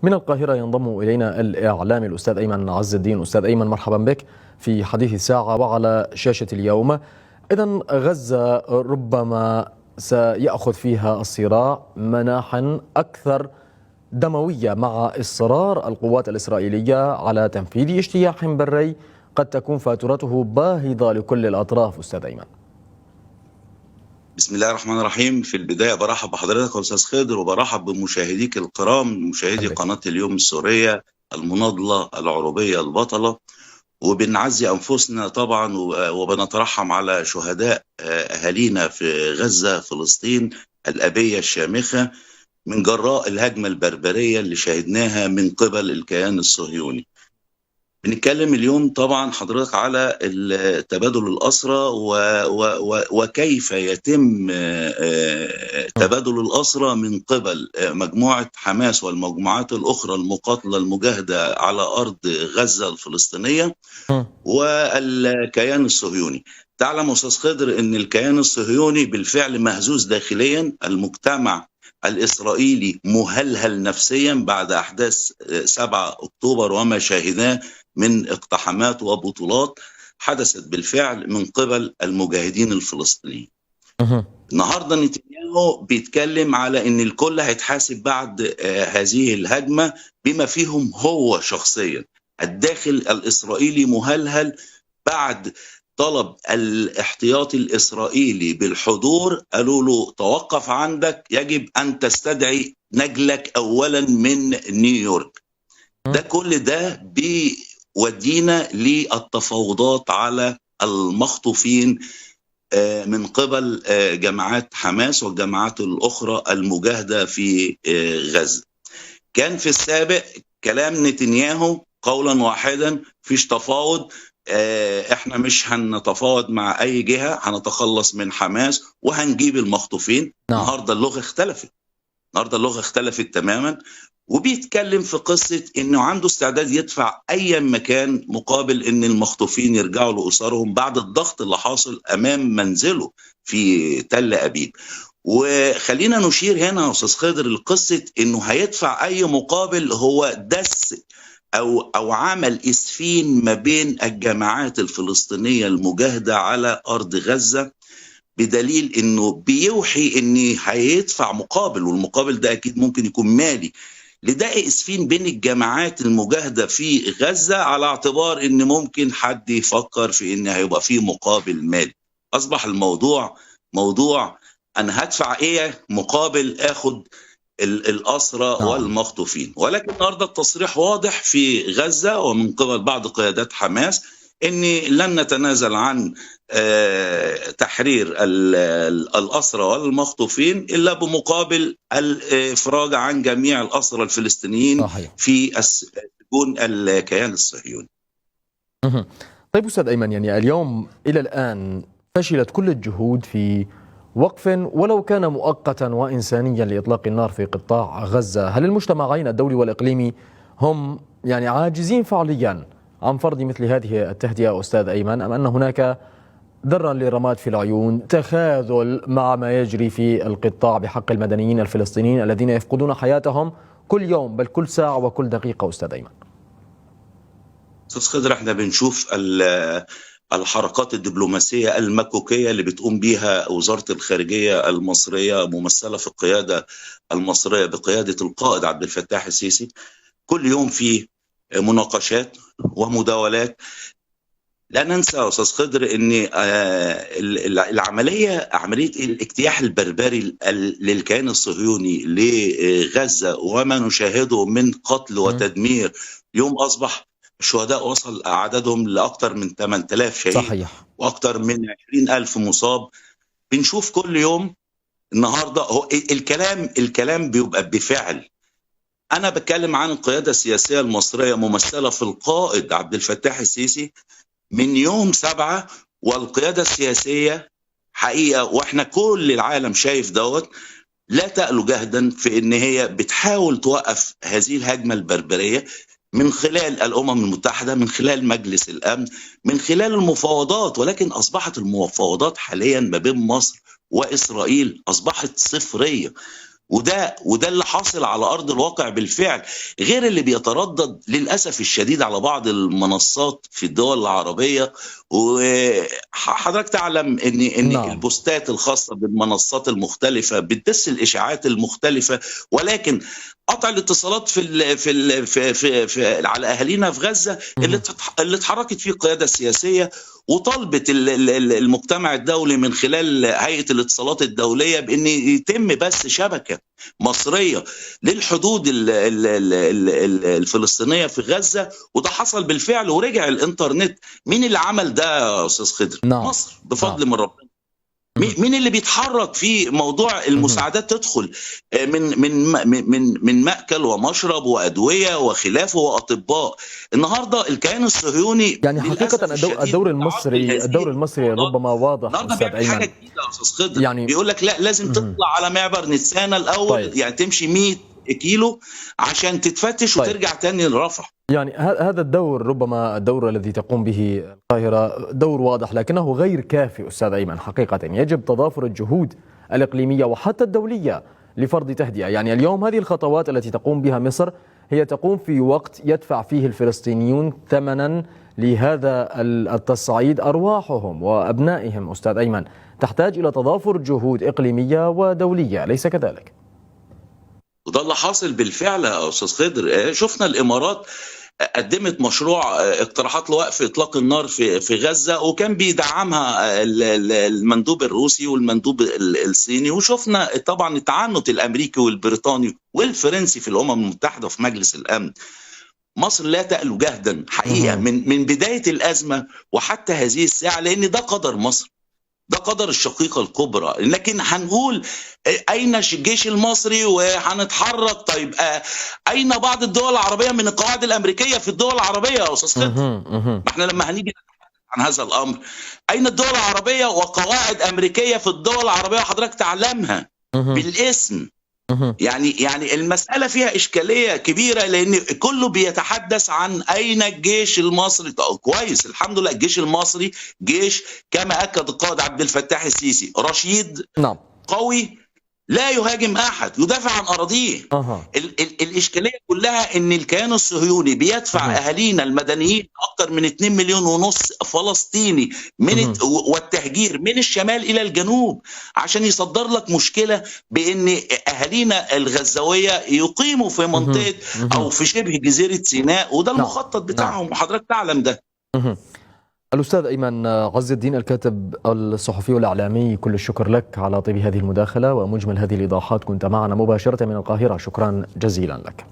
من القاهرة ينضم إلينا الإعلامي الأستاذ أيمن عز الدين. أستاذ أيمن، مرحبا بك في حديث الساعة وعلى شاشة اليوم. إذن غزة ربما سيأخذ فيها الصراع مناحا أكثر دموية مع إصرار القوات الإسرائيلية على تنفيذ اجتياح بري قد تكون فاتورته باهظة لكل الأطراف. أستاذ أيمن، بسم الله الرحمن الرحيم. في البداية برحب بحضرتك يا أستاذ خضر، وبرحب بمشاهديك الكرام، مشاهدي قناة اليوم السورية المناضلة العربية البطلة. وبنعزي أنفسنا طبعا وبنترحم على شهداء أهالينا في غزة فلسطين الأبية الشامخة من جراء الهجمة البربرية اللي شاهدناها من قبل الكيان الصهيوني. بنتكلم اليوم طبعا حضرتك على تبادل الأسرى وكيف يتم تبادل الأسرى من قبل مجموعة حماس والمجموعات الأخرى المقاتلة المجاهدة على أرض غزة الفلسطينية والكيان الصهيوني. تعلم أستاذ خضر أن الكيان الصهيوني بالفعل مهزوز داخليا، المجتمع الإسرائيلي مهلهل نفسيا بعد أحداث 7 أكتوبر وما شاهدناه من اقتحامات وبطولات حدثت بالفعل من قبل المجاهدين الفلسطينيين. النهارده نتنياهو بيتكلم على ان الكل هيتحاسب بعد هذه الهجمة بما فيهم هو شخصيا. الداخل الإسرائيلي مهلهل بعد طلب الاحتياطي الإسرائيلي بالحضور، قالوا له توقف عندك، يجب أن تستدعي نجلك أولا من نيويورك. ده كل ده بيودينا للتفاوضات على المخطوفين من قبل جماعات حماس والجماعات الأخرى المجاهدة في غزة. كان في السابق كلام نتنياهو قولا واحدا، فيش تفاوض، احنا مش هنتفاوض مع اي جهة، هنتخلص من حماس وهنجيب المخطوفين. النهارده اللغة اختلفت تماما، وبيتكلم في قصة انه عنده استعداد يدفع اي مكان مقابل ان المخطوفين يرجعوا لأسرهم بعد الضغط اللي حاصل امام منزله في تل ابيب. وخلينا نشير هنا يا استاذ خضر لقصة انه هيدفع اي مقابل هو دس أو عمل إسفين ما بين الجماعات الفلسطينية المجاهدة على أرض غزة، بدليل أنه بيوحي أنه هيدفع مقابل، والمقابل ده أكيد ممكن يكون مالي، لداء إسفين بين الجماعات المجاهدة في غزة، على اعتبار أن ممكن حد يفكر في أن هيبقى فيه مقابل مالي. أصبح الموضوع موضوع أنا هدفع إيه مقابل أخد الأسرى والمخطوفين. ولكن النهارده التصريح واضح في غزة ومن قبل بعض قيادات حماس ان لن نتنازل عن تحرير الأسرى والمخطوفين الا بمقابل الافراج عن جميع الأسرى الفلسطينيين في سجون الكيان الصهيوني. طيب أستاذ أيمن، يعني اليوم إلى الآن فشلت كل الجهود في وقف ولو كان مؤقتا وإنسانيا لإطلاق النار في قطاع غزة. هل المجتمعين الدولي والإقليمي هم يعني عاجزين فعليا عن فرض مثل هذه التهدئة أستاذ أيمن، أم أن هناك ذرا للرماد في العيون، تخاذل مع ما يجري في القطاع بحق المدنيين الفلسطينيين الذين يفقدون حياتهم كل يوم بل كل ساعة وكل دقيقة؟ أستاذ أيمن، أستاذ خضر، احنا بنشوف الحركات الدبلوماسية المكوكية اللي بتقوم بيها وزارة الخارجية المصرية ممثلة في القيادة المصرية بقيادة القائد عبد الفتاح السيسي. كل يوم في مناقشات ومداولات. لا ننسى يا أستاذ خضر أن عملية الاجتياح البربري للكيان الصهيوني لغزة وما نشاهده من قتل وتدمير، يوم أصبح الشهداء وصل عددهم لأكثر من 8000 شهيد. صحيح. وأكثر من 20,000 مصاب. بنشوف كل يوم. النهاردة هو الكلام بيبقى بفعل. أنا بتكلم عن القيادة السياسية المصرية ممثلة في القائد عبد الفتاح السيسي من يوم 7، والقيادة السياسية حقيقة وإحنا كل العالم شايف دوت لا تألو جهدا في إن هي بتحاول توقف هذه الهجمة البربرية من خلال الأمم المتحدة، من خلال مجلس الأمن، من خلال المفاوضات. ولكن أصبحت المفاوضات حاليا ما بين مصر وإسرائيل أصبحت صفرية. وده اللي حاصل على ارض الواقع بالفعل، غير اللي بيتردد للاسف الشديد على بعض المنصات في الدول العربيه. وحضرتك تعلم ان نعم. البوستات الخاصه بالمنصات المختلفه بتدس الاشاعات المختلفه، ولكن قطع الاتصالات في على اهالينا في غزه اللي اتحركت فيه القياده السياسيه، وطلبت المجتمع الدولي من خلال هيئه الاتصالات الدوليه بان يتم بث شبكه مصريه للحدود الفلسطينيه في غزه، وده حصل بالفعل ورجع الانترنت. مين اللي عمل ده يا استاذ خضر؟ نعم. مصر بفضل من ربنا. مين اللي بيتحرك في موضوع المساعدات تدخل من مأكل ومشرب وأدوية وخلافه وأطباء؟ النهارده الكيان الصهيوني يعني حقيقة الدور المصري ربما واضح النهارده أستاذ بيعمل حاجة أيمن. جديدة يا أستاذ خضر، يعني بيقول لك لا لازم تطلع على معبر نتسانا الأول، طيب. يعني تمشي 100 كيلو عشان تتفتش طيب. وترجع تاني لرفح. يعني هذا الدور، ربما الدور الذي تقوم به القاهرة دور واضح لكنه غير كافي أستاذ أيمن. حقيقة يجب تضافر الجهود الإقليمية وحتى الدولية لفرض تهدئة. يعني اليوم هذه الخطوات التي تقوم بها مصر هي تقوم في وقت يدفع فيه الفلسطينيون ثمنا لهذا التصعيد أرواحهم وأبنائهم أستاذ أيمن. تحتاج إلى تضافر جهود إقليمية ودولية، أليس كذلك؟ وده اللي حاصل بالفعل يا استاذ خضر. شفنا الامارات قدمت مشروع اقتراحات لوقف اطلاق النار في غزه، وكان بيدعمها المندوب الروسي والمندوب الصيني، وشفنا طبعا التعنت الامريكي والبريطاني والفرنسي في الامم المتحده وفي مجلس الامن. مصر لا تألو جهدا حقيقه من بدايه الازمه وحتى هذه الساعه، لان ده قدر مصر، ده قدر الشقيقة الكبرى. لكن هنقول أين الجيش المصري وهنتحرك؟ طيب أين بعض الدول العربية من القواعد الأمريكية في الدول العربية يا أستاذ خضر؟ احنا لما هنيجي عن هذا الأمر، أين الدول العربية وقواعد أمريكية في الدول العربية حضرتك تعلمها بالاسم؟ يعني المسألة فيها إشكالية كبيرة، لأن كله بيتحدث عن أين الجيش المصري. كويس، الحمد لله الجيش المصري جيش كما أكد القائد عبد الفتاح السيسي رشيد، نعم، قوي، لا يهاجم أحد، يدافع عن أراضيه. الإشكالية كلها إن الكيان الصهيوني بيدفع أهالينا المدنيين أكثر من 2 مليون ونص فلسطيني والتهجير من الشمال إلى الجنوب عشان يصدر لك مشكلة بإن أهالينا الغزاوية يقيموا في منطقة أو في شبه جزيرة سيناء، وده المخطط بتاعهم وحضرتك تعلم ده. الأستاذ أيمن عز الدين، الكاتب الصحفي والإعلامي، كل الشكر لك على طيب هذه المداخلة ومجمل هذه الإيضاحات. كنت معنا مباشرة من القاهرة، شكرا جزيلا لك.